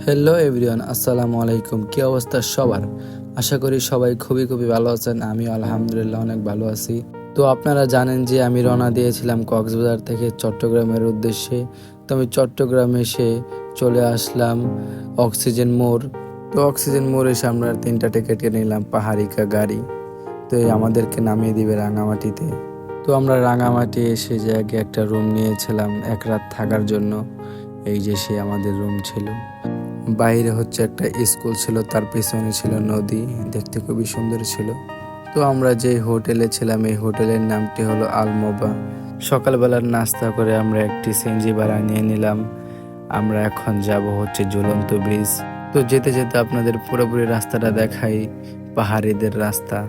Hello everyone, আসসালামু আলাইকুম। কি অবস্থা সবার? আশা করি সবাই খুবই ভালো আছেন। আমি আলহামদুলিল্লাহ অনেক ভালো আছি। তো আপনারা জানেন যে আমি রওনা দিয়েছিলাম কক্সবাজার থেকে চট্টগ্রামের উদ্দেশ্যে। তো আমি চট্টগ্রামে এসে চলে আসলাম অক্সিজেন মোড়। তো অক্সিজেন মোড় এসে আমরা 3টা টিকিট কিনে নিলাম পাহাড়িকা গাড়ি। তো আমাদেরকে নামিয়ে দিবে রাঙামাটিতে। তো আমরা রাঙামাটি এসে যে আগে একটা রুম নিয়েছিলাম এক রাত থাকার জন্য। এই যে সে আমাদের রুম ছিল। বাইরে হচ্ছে একটা স্কুল ছিল, তার পেছনে ছিল নদী, দেখতে খুবই সুন্দর ছিল। তো আমরা যে হোটেলে ছিলাম এই হোটেলের নামটি হলো আলমোবা। সকালবেলার নাস্তা করে আমরা একটি সিএনজি ভাড়া নিয়ে নিলাম। আমরা এখন যাব হচ্ছে ঝুলন্ত ব্রিজ। তো যেতে যেতে আপনাদের পুরোপুরি রাস্তাটা দেখাই, পাহাড়িদের রাস্তা।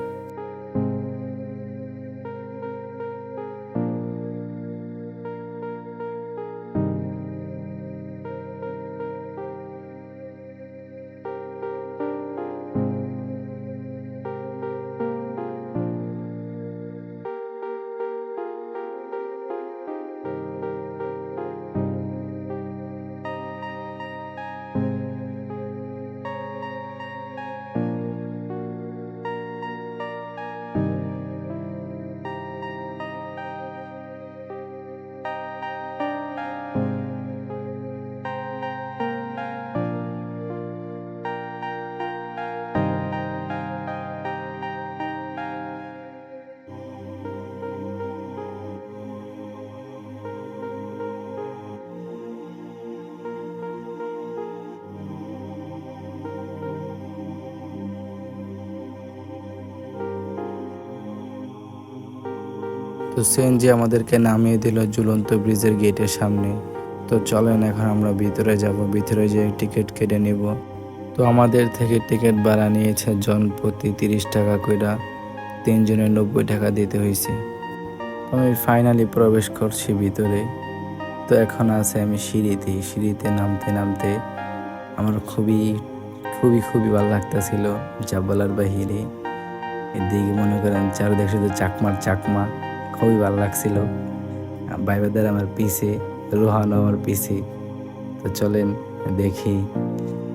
তো সিএনজি আমাদেরকে নামিয়ে দিল ঝুলন্ত ব্রিজের গেটের সামনে। তো চলেন এখন আমরা ভিতরে যাব, ভিতরে যেয়ে টিকিট কেটে নিব। তো আমাদের থেকে টিকিট ভাড়া নিয়েছে জন প্রতি 30 টাকা কইরা, 3 জনের 90 টাকা দিতে হয়েছে। আমি ফাইনালি প্রবেশ করছি ভিতরে। তো এখন আছে আমি সিঁড়িতে নামতে নামতে আমার খুবই ভালো লাগতেছিল, যা বলার বাহিরে। এদিকে মনে করেন চারদিকে শুধু চাকমা, খুবই ভালো লাগছিল। ভাইবাদের আমার পিছে, রোহানও আমার পিছে। তো চলেন দেখি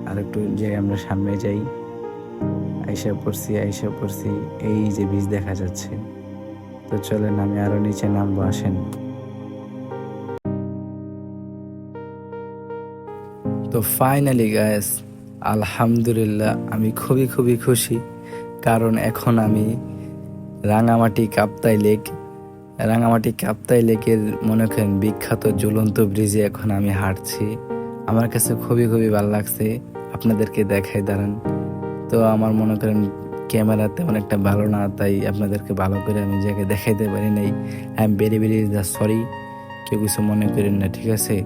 আর একটু যে আমরা সামনে যাই। আইসা পড়ছি, এই যে বীজ দেখা যাচ্ছে। তো চলেন আমি আরো নিচে নামবো, আসেন। তো ফাইনালি গাইস, আলহামদুলিল্লাহ আমি খুবই খুশি, কারণ এখন আমি রাঙামাটি কাপ্তাই লেকের মনে করেন বিখ্যাত ঝুলন্ত ব্রিজে এখন আমি হাঁটছি। আমার কাছে খুবই ভালো লাগছে। আপনাদেরকে দেখাই দাঁড়ান। তো আমার মনে করেন ক্যামেরা তেমন একটা ভালো না, তাই আপনাদেরকে ভালো করে আমি জায়গায় দেখাইতে পারি নাই। আই এম ভেরি সরি, কেউ কিছু মনে করেন না, ঠিক আছে?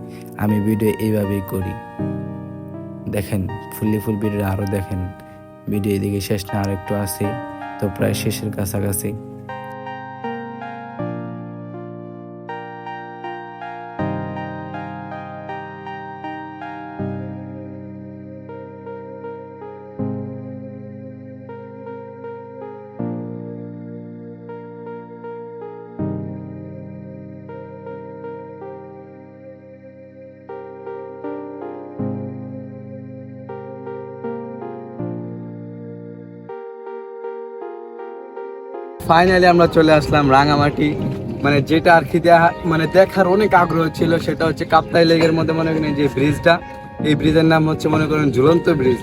আমি ভিডিও এইভাবেই করি। দেখেন ফুল ভিডিও আরও দেখেন। ভিডিও এদিকে শেষ না, আর একটু আছে, তো প্রায় শেষের কাছাকাছি। ফাইনালি আমরা চলে আসলাম রাঙামাটি। মানে যেটা আর কি মানে দেখার অনেক আগ্রহ ছিল, সেটা হচ্ছে কাপ্তাই লেকের মধ্যে মনে করেন যে ব্রিজটা, এই ব্রিজের নাম হচ্ছে মনে করেন ঝুলন্ত ব্রিজ।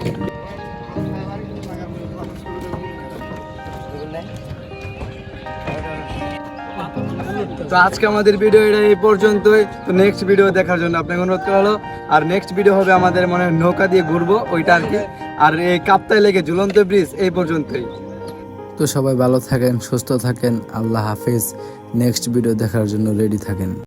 তো আজকে আমাদের ভিডিও এটা এই পর্যন্তই। তো নেক্সট ভিডিও দেখার জন্য আপনাকে অনুরোধ করা হলো। আর নেক্সট ভিডিও হবে আমাদের মনে হয় নৌকা দিয়ে ঘুরবো ওইটা আর কি। আর এই কাপ্তাই লেকে ঝুলন্ত ব্রিজ এই পর্যন্তই। তো সবাই ভালো থাকেন, সুস্থ থাকেন, আল্লাহ হাফেজ। নেক্সট ভিডিও দেখার জন্য রেডি থাকেন।